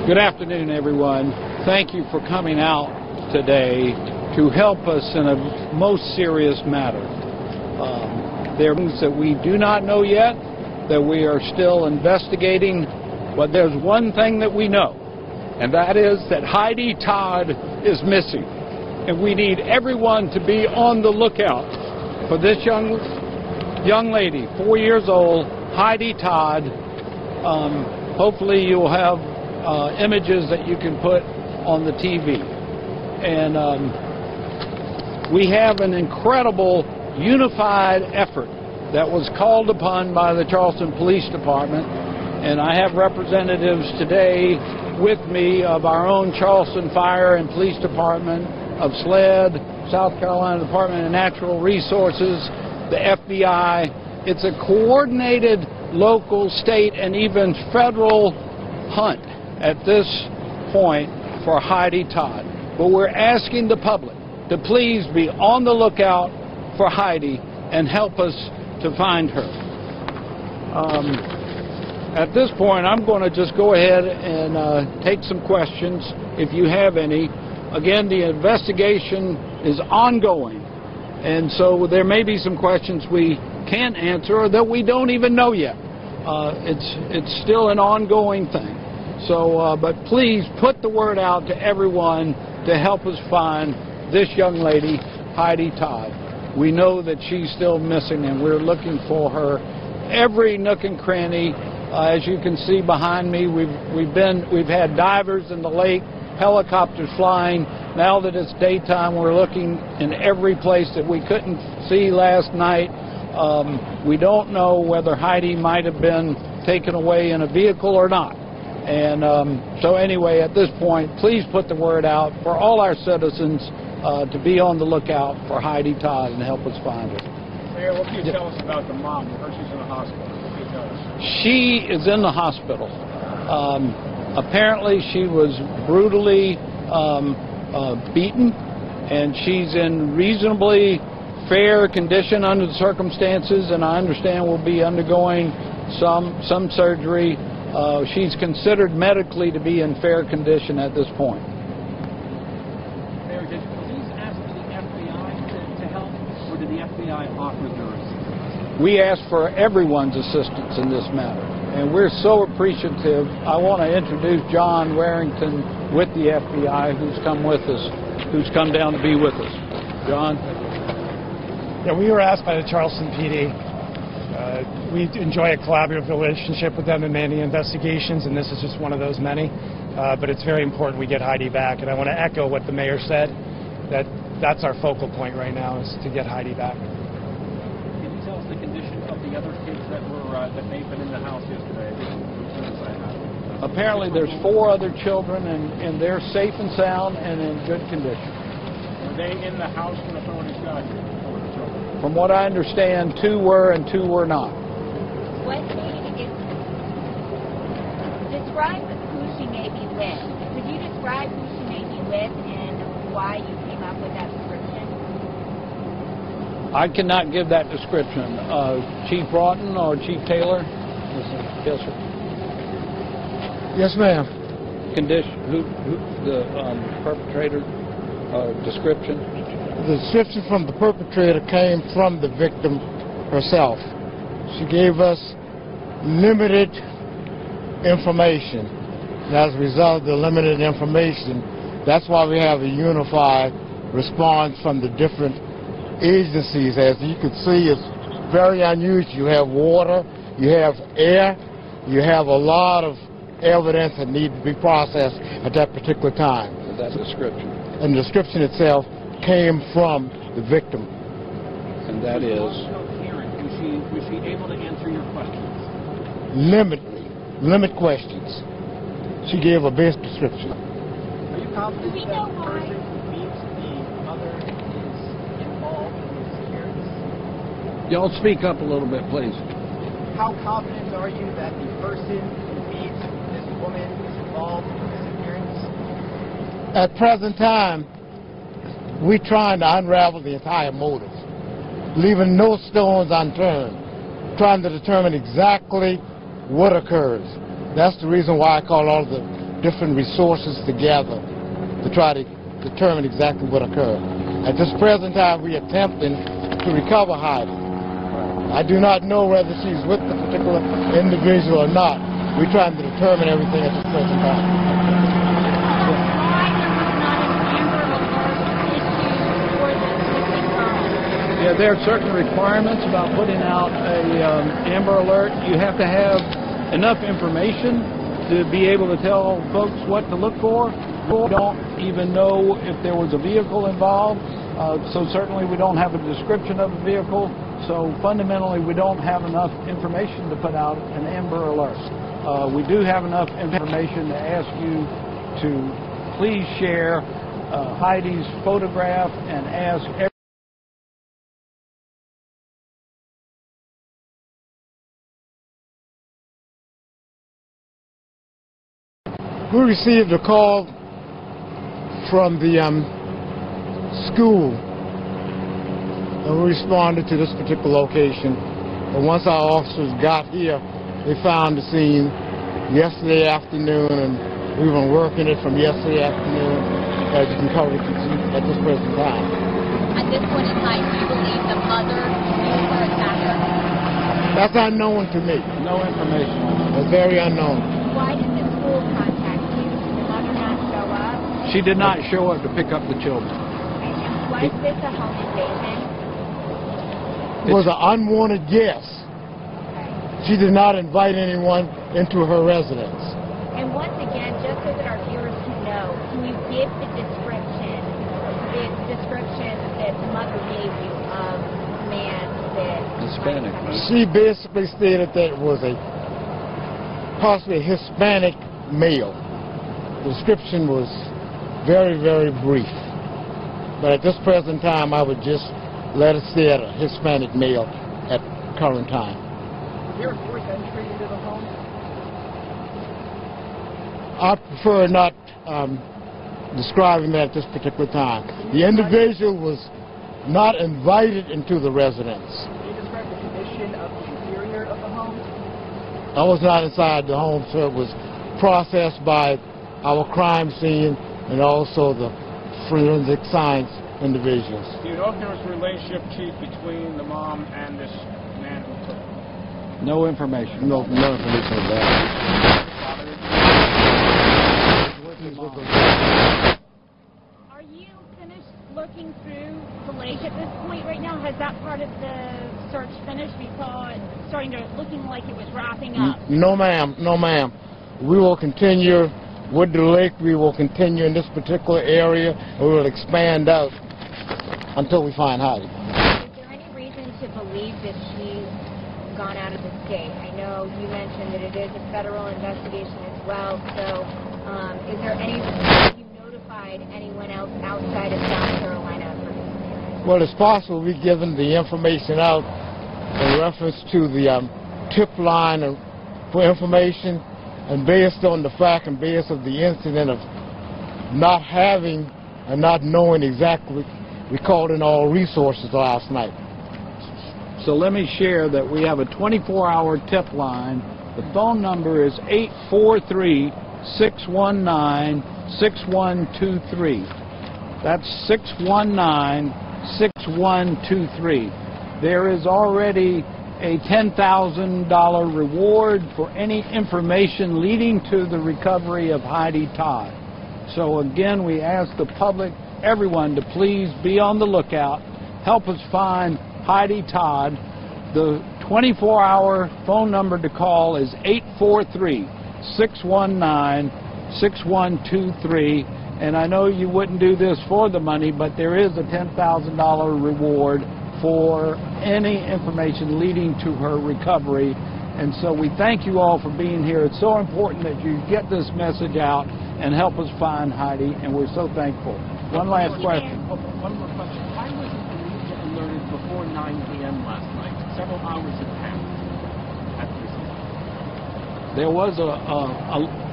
Good afternoon, everyone. Thank you for coming out today to help us in a most serious matter. There are things that we do not know yet, that we are still investigating, but there's one thing that we know, and that is that Heidi Todd is missing. And we need everyone to be on the lookout for this young lady, 4 years old, Heidi Todd. Hopefully you'll have images that you can put on the TV. And we have an incredible unified effort that was called upon by the Charleston Police Department, and I have representatives today with me of our own Charleston Fire and Police Department, of SLED, South Carolina Department of Natural Resources, the FBI. It's a coordinated local, state, and even federal hunt at this point for Heidi Todd. But we're asking the public to please be on the lookout for Heidi and help us to find her. At this point, I'm going to just go ahead and take some questions if you have any. Again, the investigation is ongoing, and so there may be some questions we can't answer or that we don't even know yet. It's still an ongoing thing. So, but please put the word out to everyone to help us find this young lady, Heidi Todd. We know that she's still missing, and we're looking for her every nook and cranny. As you can see behind me, we've had divers in the lake, helicopters flying. Now that it's daytime, we're looking in every place that we couldn't see last night. We don't know whether Heidi might have been taken away in a vehicle or not. And so anyway, at this point, please put the word out for all our citizens to be on the lookout for Heidi Todd and help us find her. Mayor, what can you tell us about the mom? We heard she's in the hospital. What can you tell us? She is in the hospital. Apparently, she was brutally beaten, and she's in reasonably fair condition under the circumstances, and I understand will be undergoing some surgery. She's considered medically to be in fair condition at this point. Mayor, did police ask for the FBI to help, or did the FBI offer their assistance? We asked for everyone's assistance in this matter, and we're so appreciative. I want to introduce John Warrington with the FBI, who's come with us, who's come down to be with us. John? Yeah, we were asked by the Charleston PD. We enjoy a collaborative relationship with them in many investigations, and this is just one of those many. But it's very important we get Heidi back, and I want to echo what the mayor said, that's our focal point right now, is to get Heidi back. Can you tell us the condition of the other kids that may have been in the house yesterday? Apparently there's 4 other children, and they're safe and sound and in good condition. Were they in the house when authorities got here? From what I understand, 2 were and 2 were not. Describe who she may be with. Could you describe who she may be with and why you came up with that description? I cannot give that description. Chief Broughton or Chief Taylor? Yes, sir. Yes, ma'am. Condition? The perpetrator description? The description from the perpetrator came from the victim herself. She gave us limited information. And as a result of the limited information, that's why we have a unified response from the different agencies. As you can see, it's very unusual. You have water, you have air, you have a lot of evidence that needs to be processed at that particular time. That description. And the description itself came from the victim. And that is? Was she able to answer your questions? Limit questions. She gave a best description. Are you confident that the person who meets the mother is involved in the disappearance? Y'all speak up a little bit, please. How confident are you that the person who meets this woman is involved in the disappearance? At present time, we're trying to unravel the entire motive, leaving no stones unturned, trying to determine exactly what occurs. That's the reason why I call all the different resources together to try to determine exactly what occurred. At this present time, we are attempting to recover Heidi. I do not know whether she's with the particular individual or not. We're trying to determine everything at this present time. Yeah, there are certain requirements about putting out a Amber Alert. You have to have enough information to be able to tell folks what to look for. We don't even know if there was a vehicle involved, so certainly we don't have a description of the vehicle. So fundamentally, we don't have enough information to put out an Amber Alert. We do have enough information to ask you to please share Heidi's photograph and ask everyone. We received a call from the school, and we responded to this particular location. And once our officers got here, they found the scene yesterday afternoon, and we've been working it from yesterday afternoon, as you can probably see at this present time. At this point in time, do you believe the mother knew her attacker? That's unknown to me. No information. It's very unknown. Why did the school contact you? Did the mother not show up? She did not show up to pick up the children. Was this a home invasion? It was an unwanted guest. She did not invite anyone into her residence. And once again, just so that our viewers can know, can you give the description that the mother gave you of the man that... Hispanic. She basically stated that it was possibly a Hispanic male. The description was very, very brief. But at this present time, I would just let it stay at a Hispanic male at current time. Was there a forced entry into the home? I prefer not describing that at this particular time. The individual was not invited into the residence. Can you describe the condition of the interior of the home? I was not inside the home, so it was processed by our crime scene and also the forensic science individuals. Do you know if there was a relationship, Chief, between the mom and this man who took her? No information. No information of that. Are you finished looking through the lake at this point right now? Has that part of the search finished? We saw it starting to looking like it was wrapping up. No, ma'am. No, ma'am. We will continue with the lake. We will continue in this particular area. We will expand out until we find Heidi. Is there any reason to believe that she's gone out of the state? I know you mentioned that it is a federal investigation as well, so is there any reason that you notified anyone else outside of South Carolina for this? Well, it's possible we've given the information out in reference to the tip line for information, and based on the fact and based on the incident of not having and not knowing exactly, we called in all resources last night. So let me share that we have a 24-hour tip line. The phone number is 843-619-6123. That's 619-6123. There is already a $10,000 reward for any information leading to the recovery of Heidi Todd. So again, we ask the public, everyone, to please be on the lookout. Help us find Heidi Todd. The 24-hour phone number to call is 843-619-6123. And I know you wouldn't do this for the money, but there is a $10,000 reward for any information leading to her recovery. And so we thank you all for being here. It's so important that you get this message out and help us find Heidi, and we're so thankful. One last question. One more question. Why wasn't the media alerted before 9 p.m. last night? Several hours had passed after this incident. There was a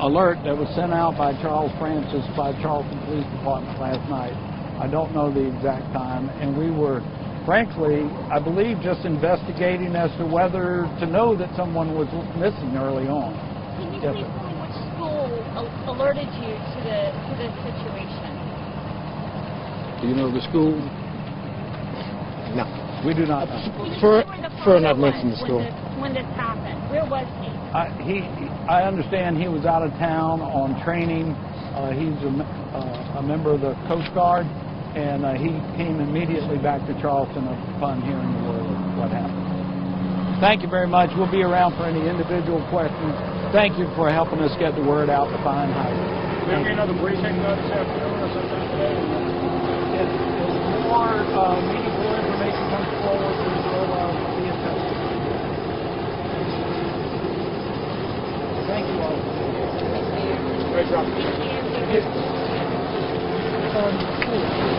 alert that was sent out by Charles Francis by Charleston Police Department last night. I don't know the exact time, and we were, frankly, I believe, just investigating as to whether to know that someone was missing early on. Can you Yes, please sir. tell me which school alerted you to this situation? Do you know the school? No. We do not know. Prefer not mention the school. When this happened, where was he? I understand he was out of town on training. He's a member of the Coast Guard, and he came immediately back to Charleston upon hearing the word of what happened. Thank you very much. We'll be around for any individual questions. Thank you for helping us get the word out to find Heidi. Will there be another briefing this afternoon or sometime today? As more meaningful information comes forward, we will be in touch. Thank you all. Great job. Thank you.